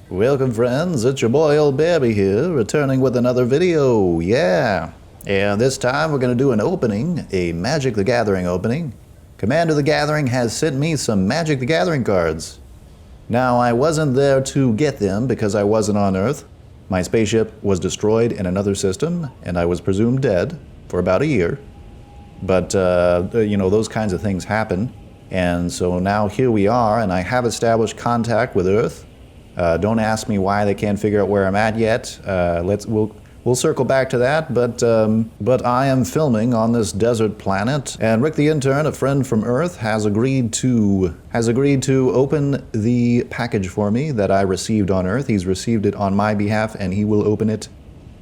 Welcome friends, it's your boy old Bearby here, returning with another video, yeah! And this time we're going to do an opening, a Magic the Gathering opening. Commander the Gathering has sent me some Magic the Gathering cards. Now I wasn't there to get them because I wasn't on Earth. My spaceship was destroyed in another system, and I was presumed dead for about a year. But, you know, those kinds of things happen. And so now here we are, and I have established contact with Earth. Don't ask me why they can't figure out where I'm at yet. We'll circle back to that, but I am filming on this desert planet, and Rick the intern, a friend from Earth, has agreed to open the package for me that I received on Earth. He's received it on my behalf, and he will open it.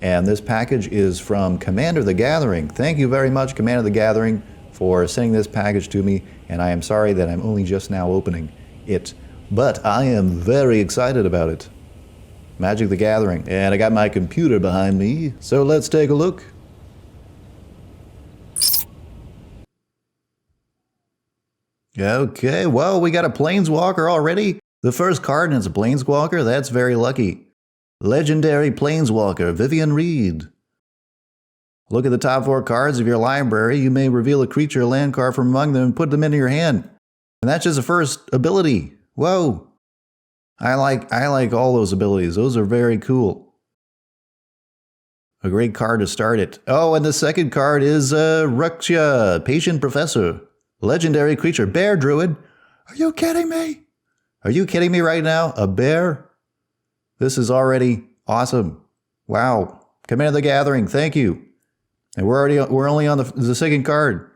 And this package is from Commander the Gathering. Thank you very much, Commander the Gathering, for sending this package to me, and I am sorry that I'm only just now opening it. But I am very excited about it. Magic the Gathering. And I got my computer behind me, so let's take a look. Okay, well, we got a Planeswalker already. The first card, and it's a Planeswalker. That's very lucky. Legendary Planeswalker, Vivian Reed. Look at the top 4 cards of your library. You may reveal a creature or land card from among them and put them into your hand. And that's just the first ability. Whoa! I like all those abilities. Those are very cool. A great card to start it. Oh, and the second card is Ruxia, Patient Professor. Legendary creature, Bear Druid. Are you kidding me? Are you kidding me right now? A bear? This is already awesome. Wow. Commander the Gathering, thank you. And we're only on the second card.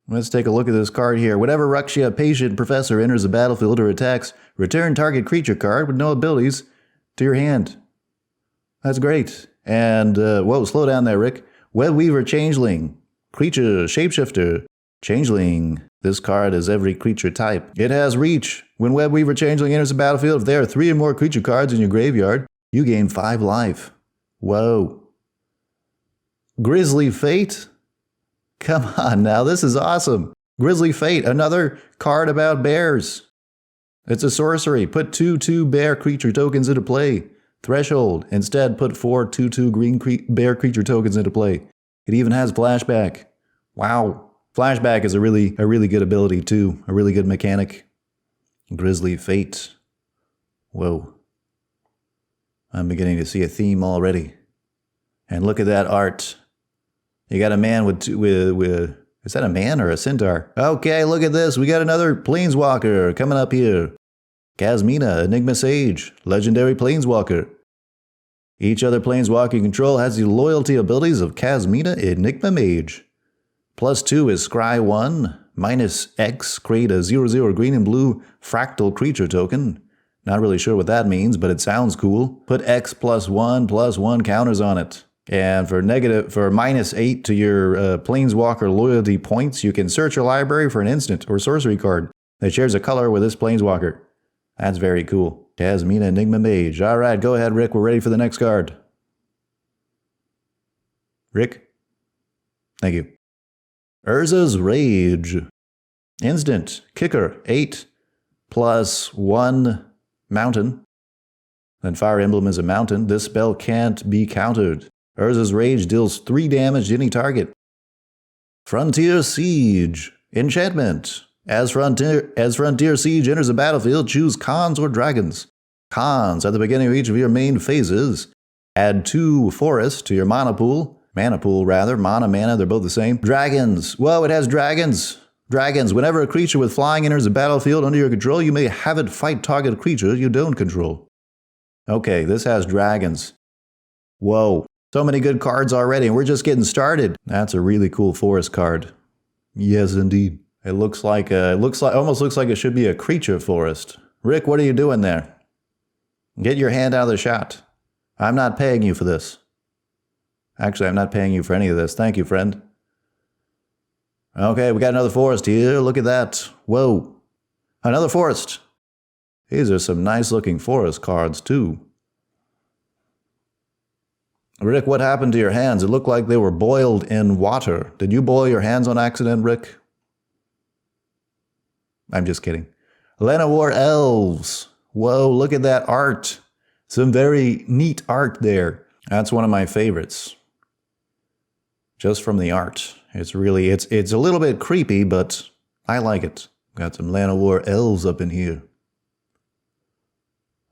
Let's take a look at this card here. Whenever Ruxia, Patient Professor, enters the battlefield or attacks, return target creature card with no abilities to your hand. That's great. And, whoa, slow down there, Rick. Webweaver Changeling. Creature, Shapeshifter. Changeling. This card is every creature type. It has reach. When Webweaver Changeling enters the battlefield, if there are 3 or more creature cards in your graveyard, you gain 5 life. Whoa. Grisly Fate. Come on now, this is awesome. Grisly Fate, another card about bears. It's a sorcery. Put 2/2 bear creature tokens into play. Threshold. Instead, put 4 2/2 green bear creature tokens into play. It even has flashback. Wow. Flashback is a really good ability too. A really good mechanic. Grisly Fate. Whoa. I'm beginning to see a theme already. And look at that art. You got a man with is that a man or a centaur? Okay, look at this. We got another Planeswalker coming up here. Kasmina, Enigma Sage, Legendary Planeswalker. Each other Planeswalker you control has the loyalty abilities of Kasmina, Enigma Mage. +2 is Scry 1. -X, create a 0/0 green and blue fractal creature token. Not really sure what that means, but it sounds cool. Put X +1/+1 counters on it. And for -8 to your Planeswalker loyalty points, you can search your library for an instant or sorcery card that shares a color with this Planeswalker. That's very cool. Kasmina, Enigma Mage. All right, go ahead, Rick. We're ready for the next card. Rick? Thank you. Urza's Rage. Instant. Kicker. 8 +1 mountain. Then Fire Emblem is a mountain. This spell can't be countered. Urza's Rage deals 3 damage to any target. Frontier Siege. Enchantment. As Frontier Siege enters the battlefield, choose Khans or Dragons. Khans, at the beginning of each of your main phases, add 2 forests to your mana pool. Mana pool, rather. Mana, they're both the same. Dragons. Whoa, it has dragons. Dragons. Whenever a creature with flying enters the battlefield under your control, you may have it fight target creature you don't control. Okay, this has dragons. Whoa. So many good cards already, and we're just getting started. That's a really cool forest card. Yes, indeed. It almost looks like it should be a creature forest. Rick, what are you doing there? Get your hand out of the shot. I'm not paying you for this. Actually, I'm not paying you for any of this. Thank you, friend. Okay, we got another forest here. Look at that. Whoa. Another forest. These are some nice looking forest cards, too. Rick, what happened to your hands? It looked like they were boiled in water. Did you boil your hands on accident, Rick? I'm just kidding. Llanowar Elves. Whoa, look at that art. Some very neat art there. That's one of my favorites. Just from the art. It's really, it's a little bit creepy, but I like it. Got some Llanowar elves up in here.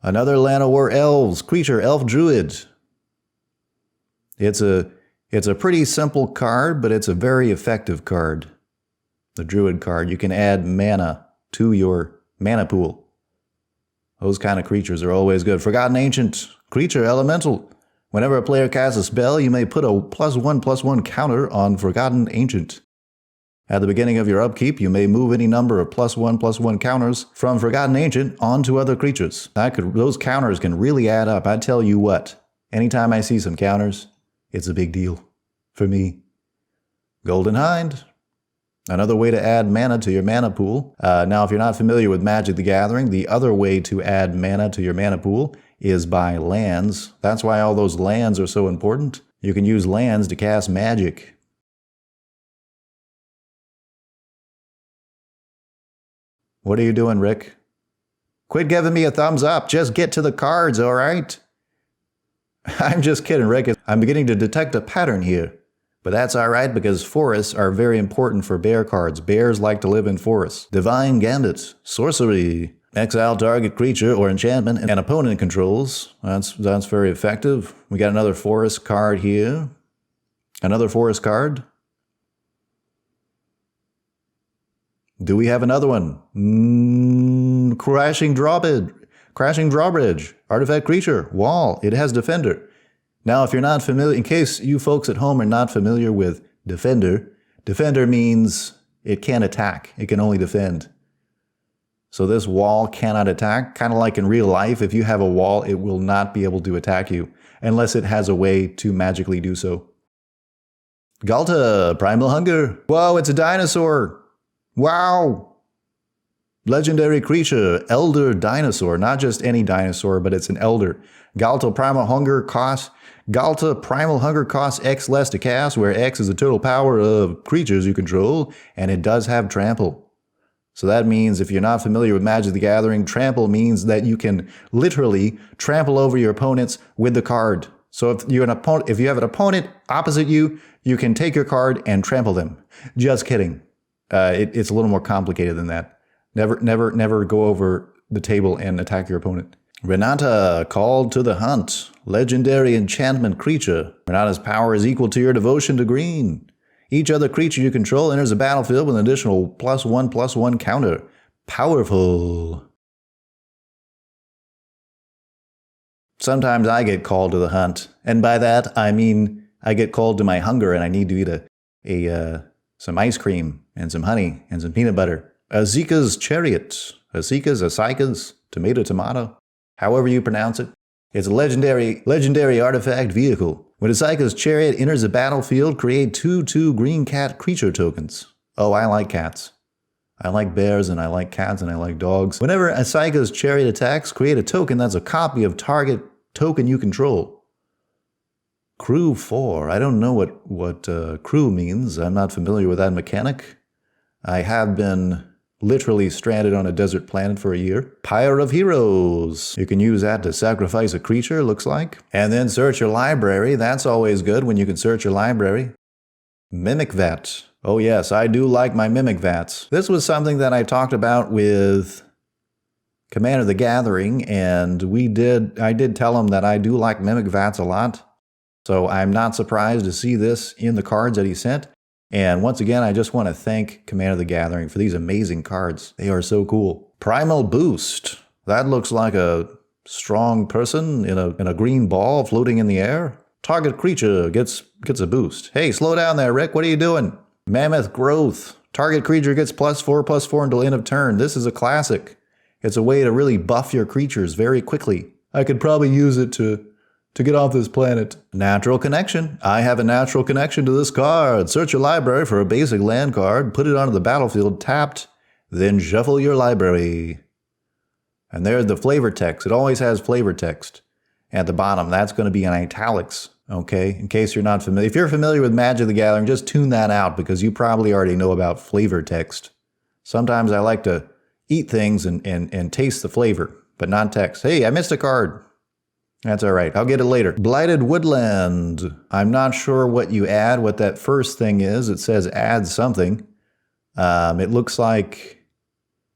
Another Llanowar elves, creature, elf druid. It's a pretty simple card, but it's a very effective card. The druid card. You can add mana to your mana pool. Those kind of creatures are always good. Forgotten Ancient, creature, elemental. Whenever a player casts a spell, you may put a +1/+1 counter on Forgotten Ancient. At the beginning of your upkeep, you may move any number of +1/+1 counters from Forgotten Ancient onto other creatures. Those counters can really add up. I tell you what, anytime I see some counters, it's a big deal for me. Golden Hind. Another way to add mana to your mana pool. Now, if you're not familiar with Magic the Gathering, the other way to add mana to your mana pool is by lands. That's why all those lands are so important. You can use lands to cast magic. What are you doing, Rick? Quit giving me a thumbs up. Just get to the cards, all right? I'm just kidding, Rick. I'm beginning to detect a pattern here. But that's alright because forests are very important for bear cards. Bears like to live in forests. Divine Gambit. Sorcery. Exile target creature or enchantment an opponent controls. That's very effective. We got another forest card here. Another forest card. Do we have another one? Crashing Drawbridge. Crashing Drawbridge. Artifact creature. Wall. It has defender. Now, if you're not familiar, in case you folks at home are not familiar with defender, defender means it can't attack. It can only defend. So this wall cannot attack. Kind of like in real life, if you have a wall, it will not be able to attack you unless it has a way to magically do so. Galta, Primal Hunger. Whoa, it's a dinosaur. Wow. Legendary creature, Elder Dinosaur. Not just any dinosaur, but it's an elder. Galta Primal Hunger costs X less to cast, where X is the total power of creatures you control, and it does have trample. So that means if you're not familiar with Magic the Gathering, trample means that you can literally trample over your opponents with the card. So if you have an opponent opposite you, you can take your card and trample them. Just kidding. It's a little more complicated than that. Never go over the table and attack your opponent. Renata, Called to the Hunt. Legendary enchantment creature. Renata's power is equal to your devotion to green. Each other creature you control enters the battlefield with an additional +1/+1 counter. Powerful. Sometimes I get called to the hunt. And by that, I mean I get called to my hunger and I need to eat some ice cream and some honey and some peanut butter. Azika's Chariot. Azika's, tomato. However you pronounce it. It's a legendary artifact vehicle. When Azika's Chariot enters the battlefield, create 2/2 green cat creature tokens. Oh, I like cats. I like bears and I like cats and I like dogs. Whenever Azika's Chariot attacks, create a token that's a copy of target token you control. Crew 4. I don't know what crew means. I'm not familiar with that mechanic. I have been literally stranded on a desert planet for a year. Pyre of Heroes. You can use that to sacrifice a creature, looks like. And then search your library. That's always good when you can search your library. Mimic Vat. Oh yes, I do like my Mimic Vats. This was something that I talked about with Commander the Gathering, and I did tell him that I do like Mimic Vats a lot. So I'm not surprised to see this in the cards that he sent. And once again, I just want to thank Commander the Gathering for these amazing cards. They are so cool. Primal Boost. That looks like a strong person in a green ball floating in the air. Target creature gets a boost. Hey, slow down there, Rick. What are you doing? Mammoth Growth. Target creature gets +4/+4 until end of turn. This is a classic. It's a way to really buff your creatures very quickly. I could probably use it to get off this planet. Natural Connection. I have a natural connection to this card. Search your library for a basic land card, put it onto the battlefield tapped, then shuffle your library. And there's the flavor text. It always has flavor text at the bottom. That's going to be in italics, okay? In case you're not familiar. If you're familiar with Magic the Gathering, just tune that out because you probably already know about flavor text. Sometimes I like to eat things and taste the flavor. but not text. Hey, I missed a card. That's all right. I'll get it later. Blighted Woodland. I'm not sure what you add, what that first thing is. It says add something. It looks like,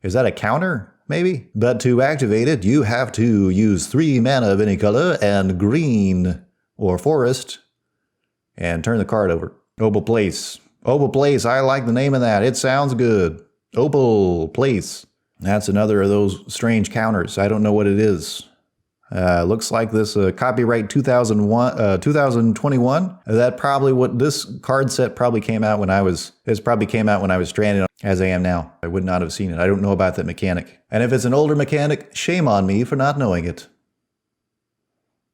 is that a counter? Maybe? But to activate it, you have to use 3 mana of any color and green or forest and turn the card over. Opal Place. Opal Place. I like the name of that. It sounds good. Opal Place. That's another of those strange counters. I don't know what it is. Looks like this copyright 2021. That probably what this card set probably came out when I was. This probably came out when I was stranded as I am now. I would not have seen it. I don't know about that mechanic. And if it's an older mechanic, shame on me for not knowing it.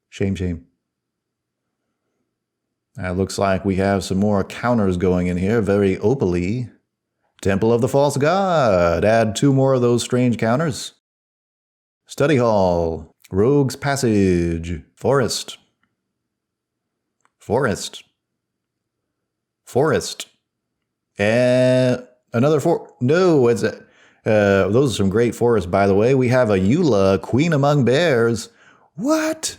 Shame, shame. Looks like we have some more counters going in here. Very opally. Temple of the False God. Add 2 more of those strange counters. Study Hall. Rogue's Passage. Forest. Forest. Forest. And another no, it's a, those are some great forests, by the way. We have a Eula, Queen Among Bears. What?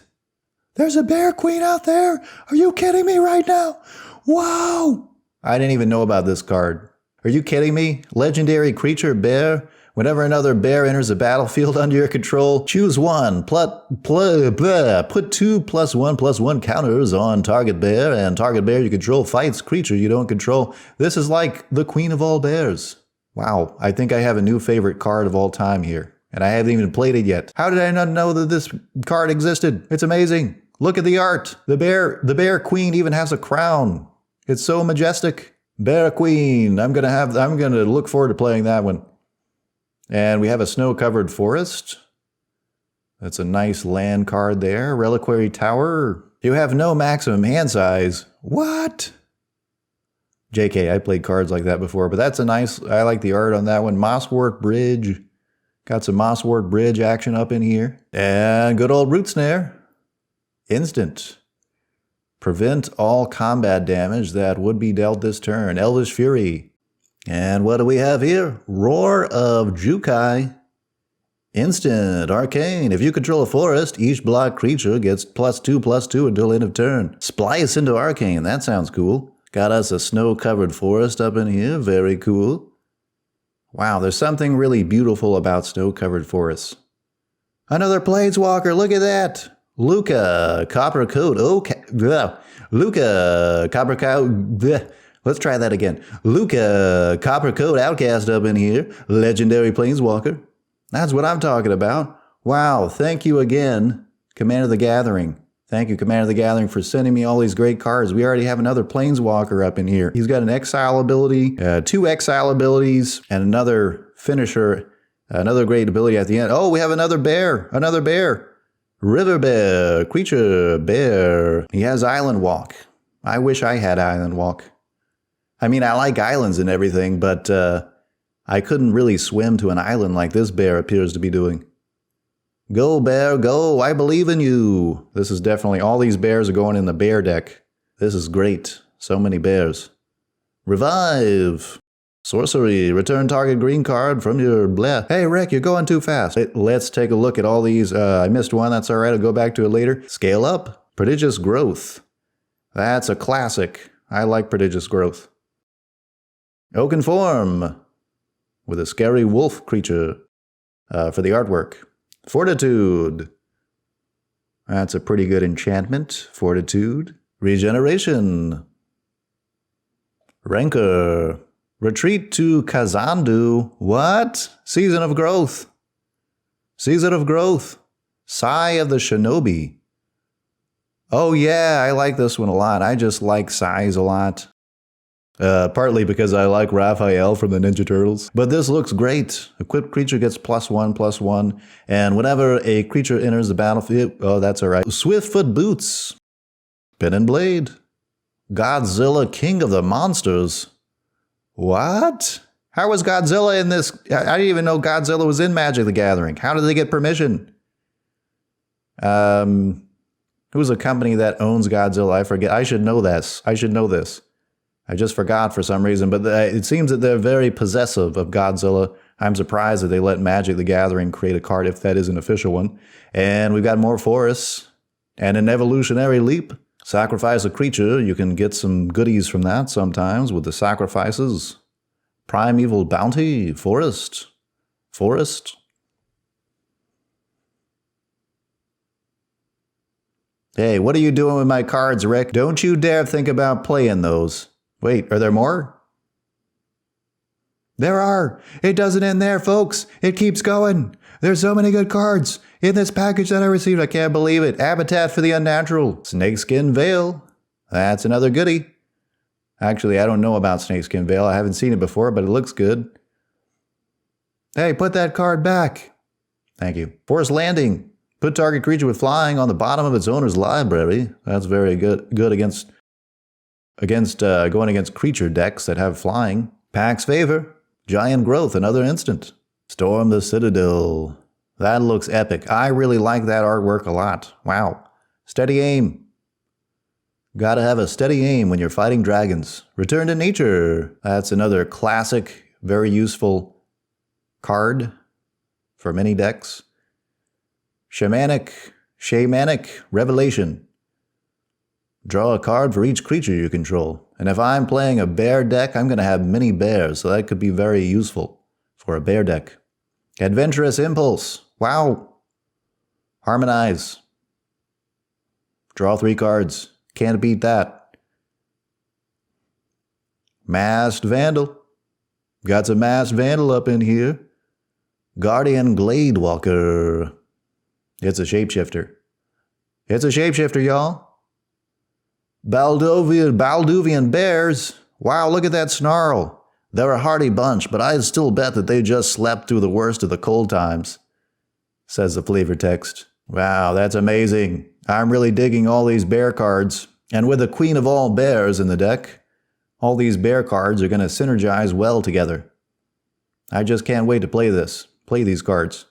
There's a bear queen out there? Are you kidding me right now? Wow! I didn't even know about this card. Are you kidding me? Legendary creature bear. Whenever another bear enters the battlefield under your control, choose 1. Put 2 +1/+1 counters on target bear, and target bear you control fights creature you don't control. This is like the Queen of all bears. Wow, I think I have a new favorite card of all time here, and I haven't even played it yet. How did I not know that this card existed? It's amazing. Look at the art. The bear queen even has a crown. It's so majestic. Bear queen. I'm gonna look forward to playing that one. And we have a snow-covered forest. That's a nice land card there. Reliquary Tower. You have no maximum hand size. What? JK, I played cards like that before, but that's a nice, I like the art on that one. Mosswort Bridge. Got some Mosswort Bridge action up in here. And good old Root Snare. Instant. Prevent all combat damage that would be dealt this turn. Elvish Fury. And what do we have here? Roar of Jukai. Instant. Arcane. If you control a forest, each block creature gets +2/+2 until end of turn. Splice into Arcane. That sounds cool. Got us a snow-covered forest up in here. Very cool. Wow, there's something really beautiful about snow-covered forests. Another Planeswalker. Look at that. Luca. Copper Coat. Okay. Luca. Copper Coat. Let's try that again. Luca, Copper Coat Outcast up in here. Legendary Planeswalker. That's what I'm talking about. Wow, thank you again, Commander of the Gathering. Thank you, Commander of the Gathering, for sending me all these great cards. We already have another Planeswalker up in here. He's got an exile ability, 2 exile abilities, and another finisher, another great ability at the end. Oh, we have another bear. Another bear. River Bear, Creature Bear. He has Island Walk. I wish I had Island Walk. I mean, I like islands and everything, but I couldn't really swim to an island like this bear appears to be doing. Go, bear, go. I believe in you. This is definitely, all these bears are going in the bear deck. This is great. So many bears. Revive. Sorcery. Return target green card from your bleh. Hey, Rick, you're going too fast. Let's take a look at all these. I missed one. That's all right. I'll go back to it later. Scale up. Prodigious Growth. That's a classic. I like Prodigious Growth. Oaken Form with a scary wolf creature for the artwork. Fortitude. That's a pretty good enchantment. Fortitude. Regeneration. Rancor. Retreat to Kazandu. What? Season of Growth. Season of Growth. Sigh of the Shinobi. Oh yeah, I like this one a lot. I just like sighs a lot. Partly because I like Raphael from the Ninja Turtles. But this looks great. Equipped creature gets +1/+1. And whenever a creature enters the battlefield... Oh, that's alright. Swiftfoot Boots. Pen and Blade. Godzilla, King of the Monsters. What? How was Godzilla in this? I didn't even know Godzilla was in Magic the Gathering. How did they get permission? Who's a company that owns Godzilla? I forget. I should know this. I should know this. I just forgot for some reason, but it seems that they're very possessive of Godzilla. I'm surprised that they let Magic the Gathering create a card if that is an official one. And we've got more forests. And an evolutionary leap. Sacrifice a creature. You can get some goodies from that sometimes with the sacrifices. Primeval Bounty. Forest. Forest. Hey, what are you doing with my cards, Rick? Don't you dare think about playing those. Wait, are there more? There are. It doesn't end there, folks. It keeps going. There's so many good cards in this package that I received. I can't believe it. Habitat for the Unnatural. Snakeskin Veil. That's another goodie. Actually, I don't know about Snakeskin Veil. I haven't seen it before, but it looks good. Hey, put that card back. Thank you. Forced Landing. Put target creature with flying on the bottom of its owner's library. That's very good. Good against going against creature decks that have flying. Pax Favor. Giant Growth, another instant. Storm the Citadel. That looks epic. I really like that artwork a lot. Wow. Steady aim. Gotta have a steady aim when you're fighting dragons. Return to Nature. That's another classic, very useful card for many decks. Shamanic Revelation. Draw a card for each creature you control. And if I'm playing a bear deck, I'm going to have many bears, so that could be very useful for a bear deck. Adventurous Impulse. Wow. Harmonize. Draw 3 cards. Can't beat that. Masked Vandal. Got some Masked Vandal up in here. Guardian Gladewalker. It's a shapeshifter. It's a shapeshifter, y'all. Balduvian Bears. Wow, look at that snarl. They're a hardy bunch, but I'd still bet that they just slept through the worst of the cold times, says the flavor text. Wow, that's amazing. I'm really digging all these bear cards. And with the Queen of all Bears in the deck, all these bear cards are going to synergize well together. I just can't wait to play these cards.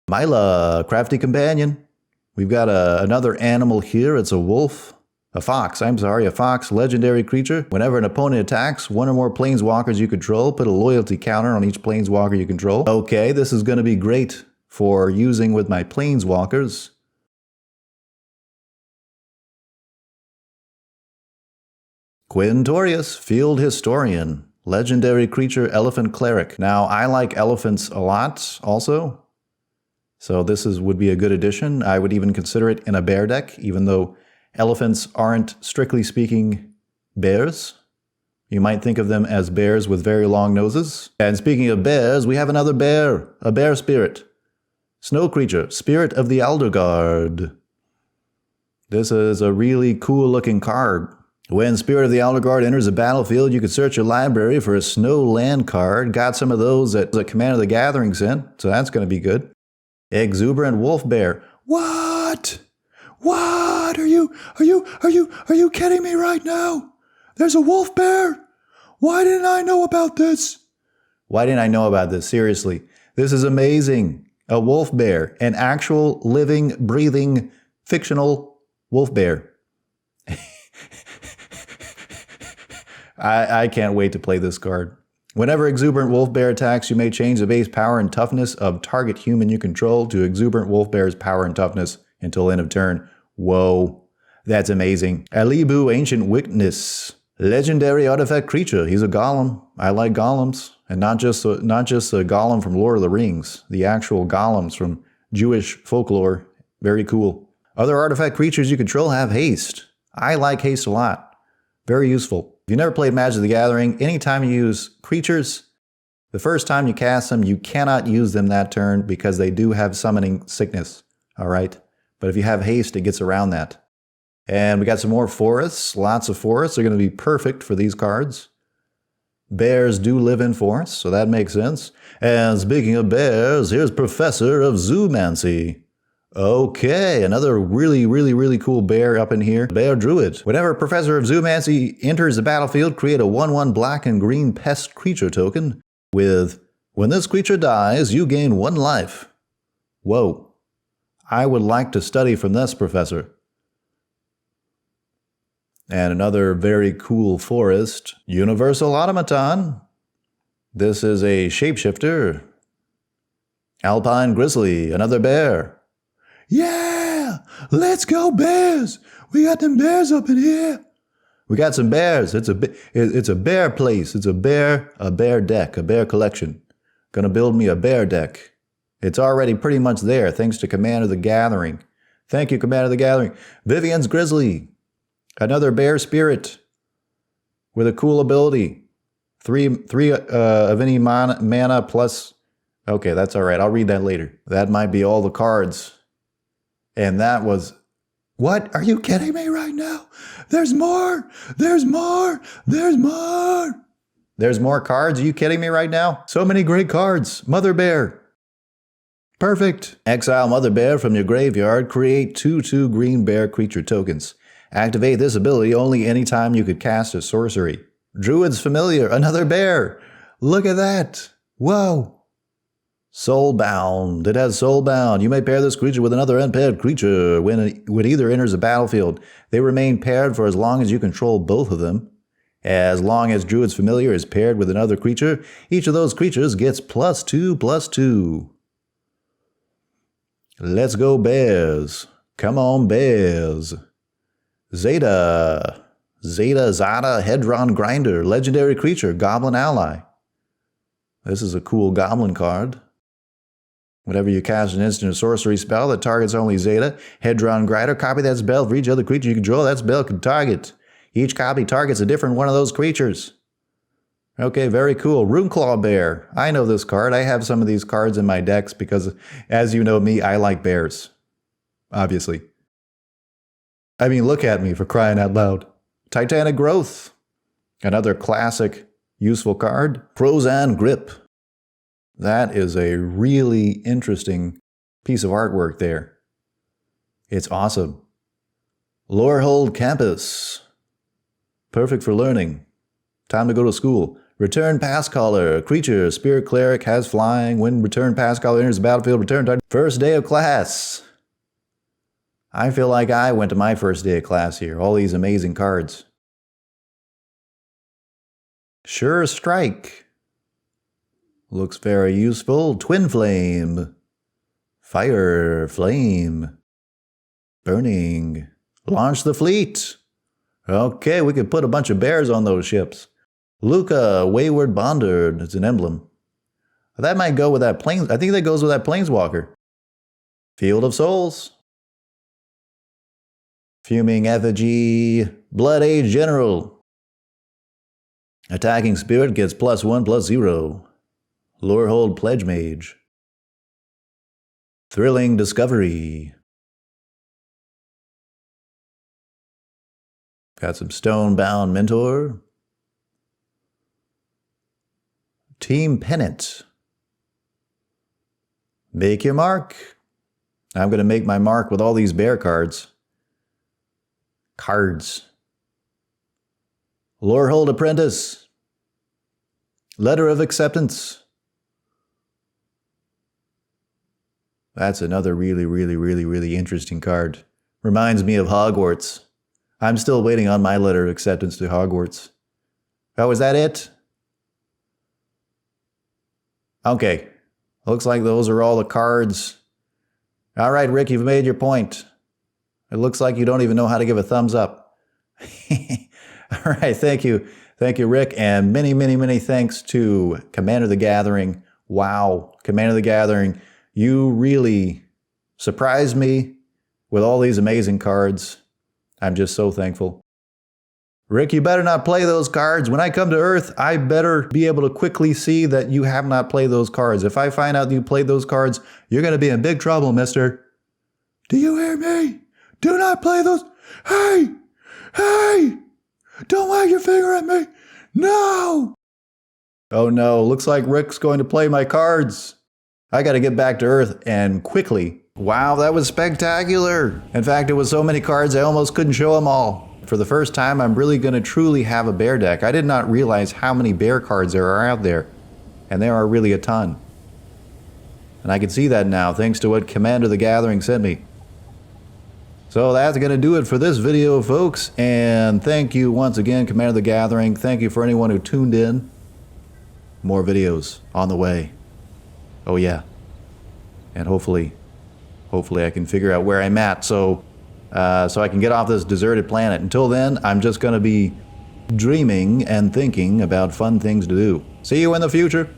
Myla, Crafty Companion. We've got another animal here. It's a wolf. A fox, legendary creature. Whenever an opponent attacks one or more planeswalkers you control, put a loyalty counter on each planeswalker you control. Okay, this is going to be great for using with my planeswalkers. Quintorius, Field Historian. Legendary creature, Elephant Cleric. Now, I like elephants a lot also. So this would be a good addition. I would even consider it in a bear deck, even though elephants aren't, strictly speaking, bears. You might think of them as bears with very long noses. And speaking of bears, we have another bear, a bear spirit. Snow creature, Spirit of the Alderguard. This is a really cool looking card. When Spirit of the Alderguard enters the battlefield, you can search your library for a snow land card. Got some of those that Commander of the Gathering sent, so that's going to be good. Exuberant Wolf Bear. What? What? Are you kidding me right now? There's a wolf bear? Why didn't I know about this? Why didn't I know about this? Seriously. This is amazing. A wolf bear. An actual living, breathing, fictional wolf bear. I can't wait to play this card. Whenever Exuberant Wolf Bear attacks, you may change the base power and toughness of target human you control to Exuberant Wolf Bear's power and toughness until end of turn. Whoa, that's amazing. Alibu, Ancient Witness. Legendary artifact creature. He's a golem. I like golems. And not just a golem from Lord of the Rings. The actual golems from Jewish folklore. Very cool. Other artifact creatures you control have haste. I like haste a lot. Very useful. If you never played Magic the Gathering, anytime you use creatures, the first time you cast them, you cannot use them that turn because they do have summoning sickness. All right? But if you have haste, it gets around that. And we got some more forests. Lots of forests are going to be perfect for these cards. Bears do live in forests, so that makes sense. And speaking of bears, here's Professor of Zoomancy. Okay, another really cool bear up in here. Bear Druid. Whenever Professor of Zoomancy enters the battlefield, create a 1/1 black and green pest creature token with, when this creature dies, you gain 1 life. Whoa. I would like to study from this, Professor. And another very cool forest. Universal Automaton. This is a shapeshifter. Alpine Grizzly, another bear. Yeah! Let's go bears! We got them bears up in here. We got some bears. It's a bear place. It's a bear deck, a bear collection. Gonna build me a bear deck. It's already pretty much there, thanks to Commander the Gathering. Thank you, Commander the Gathering. Vivian's Grizzly. Another bear spirit with a cool ability. Three of any mana plus. Okay, that's all right. I'll read that later. That might be all the cards. And that was... What? Are you kidding me right now? There's more! There's more! There's more! There's more cards? Are you kidding me right now? So many great cards. Mother Bear. Perfect. Exile Mother Bear from your graveyard. Create 2/2 green bear creature tokens. Activate this ability only anytime you could cast a sorcery. Druid's Familiar. Another bear. Look at that. Whoa. Soulbound. It has Soulbound. You may pair this creature with another unpaired creature. When it either enters the battlefield, they remain paired for as long as you control both of them. As long as Druid's Familiar is paired with another creature, each of those creatures gets +2/+2. Let's go bears. Come on bears. Zeta. Zada Hedron Grinder. Legendary creature. Goblin ally. This is a cool goblin card. Whenever you cast an instant or sorcery spell that targets only Zeta, Hedron Grinder, copy that spell for each other creature you control. That spell can target. Each copy targets a different one of those creatures. Okay, very cool. Runeclaw Bear. I know this card. I have some of these cards in my decks because, as you know me, I like bears. Obviously. I mean, look at me, for crying out loud. Titanic Growth. Another classic, useful card. Prozan Grip. That is a really interesting piece of artwork there. It's awesome. Lorehold Campus. Perfect for learning. Time to go to school. Return Pass Caller. Creature. Spirit Cleric. Has flying. When Return Pass Caller enters the battlefield, return target. First day of class. I feel like I went to my first day of class here. All these amazing cards. Sure Strike. Looks very useful. Twin Flame. Fire. Flame. Burning. Launch the fleet. Okay, we could put a bunch of bears on those ships. Luca, Wayward Bondard. It's an emblem. That might go with that plane. I think that goes with that Planeswalker. Field of Souls. Fuming Effigy. Blood Age General. Attacking Spirit gets +1/+0. Lorehold Pledge Mage. Thrilling Discovery. Got some Stonebound Mentor. Team Pennant. Make your mark. I'm going to make my mark with all these bear cards. Lorehold Apprentice. Letter of Acceptance. That's another really interesting card. Reminds me of Hogwarts. I'm still waiting on my letter of acceptance to Hogwarts. Oh, is that it? Okay. Looks like those are all the cards. All right, Rick, you've made your point. It looks like you don't even know how to give a thumbs up. All right, thank you. Thank you, Rick. And many thanks to Commander the Gathering. Wow, Commander the Gathering. You really surprised me with all these amazing cards. I'm just so thankful. Rick, you better not play those cards. When I come to Earth, I better be able to quickly see that you have not played those cards. If I find out you played those cards, you're going to be in big trouble, mister. Do you hear me? Do not play those. Hey! Hey! Don't wag your finger at me. No! Oh no, looks like Rick's going to play my cards. I got to get back to Earth and quickly. Wow, that was spectacular. In fact, it was so many cards I almost couldn't show them all. For the first time, I'm really going to truly have a bear deck. I did not realize how many bear cards there are out there. And there are really a ton. And I can see that now thanks to what Commander the Gathering sent me. So that's going to do it for this video, folks. And thank you once again, Commander the Gathering. Thank you for anyone who tuned in. more videos on the way. Oh yeah. And hopefully I can figure out where I'm at so I can get off this deserted planet. Until then, I'm just gonna be dreaming and thinking about fun things to do. See you in the future.